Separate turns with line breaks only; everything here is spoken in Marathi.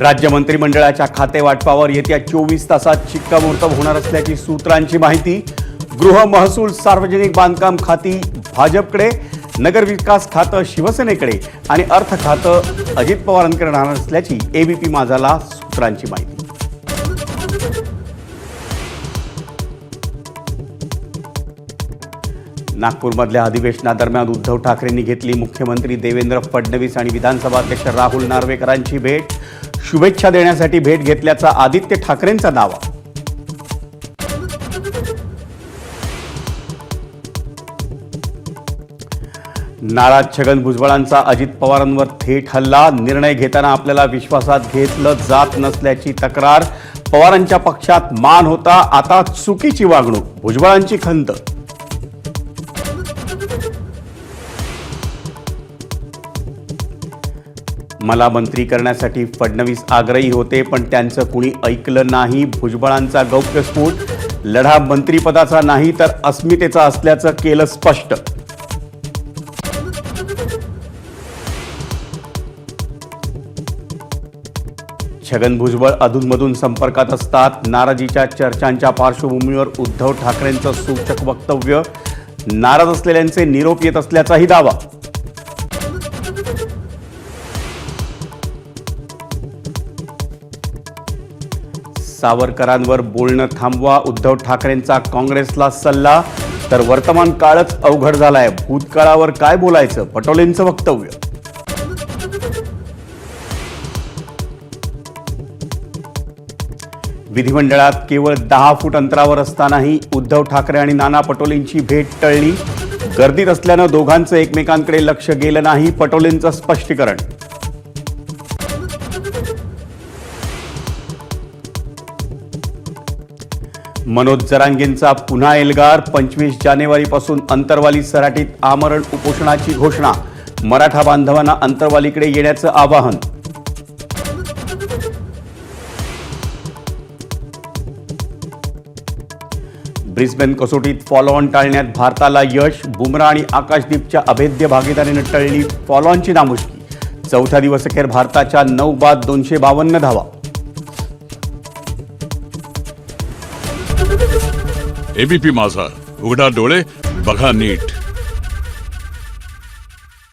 राज्य मंत्रिमंडळाच्या खाते वाटपावर येत्या 24 तासात शिक्कामोर्तब होणार असल्याची सूत्रांची माहिती। गृह महसूल सार्वजनिक बांधकाम खाती भाजपकडे, नगर विकास खातं शिवसेनेकडे आणि अर्थ खातं अजित पवारांकडे राहणार असल्याची एबीपी माझाला सूत्रांची माहिती। नागपूरमधल्या अधिवेशनादरम्यान उद्धव ठाकरेंनी घेतली मुख्यमंत्री देवेंद्र फडणवीस आणि विधानसभा अध्यक्ष राहुल नार्वेकरांची भेट। शुभेच्छा देण्यासाठी भेट घेतल्याचा आदित्य ठाकरेंचा दावा। नाराज छगन भुजबळांचा अजित पवारांवर थेट हल्ला। निर्णय घेताना आपल्याला विश्वासात घेतलं जात नसल्याची तक्रार। पवारांच्या पक्षात मान होता, आता चुकीची वागणूक, भुजबळांची खंत। मला मंत्री करण्यासाठी फडणवीस आग्रही होते, पण त्यांचं कुणी ऐकलं नाही। भुजबळांचा गौप्यस्फोट। लढा मंत्रिपदाचा नाही तर अस्मितेचा असल्याचं केलं स्पष्ट। छगन भुजबळ अधूनमधून संपर्कात असतात। नाराजीच्या चर्चांच्या पार्श्वभूमीवर उद्धव ठाकरेंचं सूचक वक्तव्य। नाराज असलेल्यांचे निरोप येत असल्याचाही दावा। सावरकरांवर बोलणं थांबवा, उद्धव ठाकरेंचा काँग्रेसला सल्ला। तर वर्तमान काळच अवघड झालाय, भूतकाळावर काय बोलायचं, पटोलेंचं वक्तव्य। विधिमंडळात केवळ 10 फूट अंतरावर असतानाही उद्धव ठाकरे आणि नाना पटोलेंची भेट टळली। गर्दीत असल्यानं दोघांचं एकमेकांकडे लक्ष गेलं नाही, पटोलेंचं स्पष्टीकरण। मनोज जरांगेंचा पुन्हा एल्गार। 25 जानेवारीपासून अंतरवाली सराटीत आमरण उपोषणाची घोषणा। मराठा बांधवांना अंतरवालीकडे येण्याचं आवाहन। ब्रिस्बेन कसोटीत फॉलोऑन टाळण्यात भारताला यश। बुमराह आणि आकाशदीपच्या अभेद्य भागीदारीनं टळली फॉलोऑनची नामुष्की। चौथ्या दिवस अखेर भारताच्या 9 बाद 252 धावा।
एबीपी माझा, उघडा डोळे बघा नीट।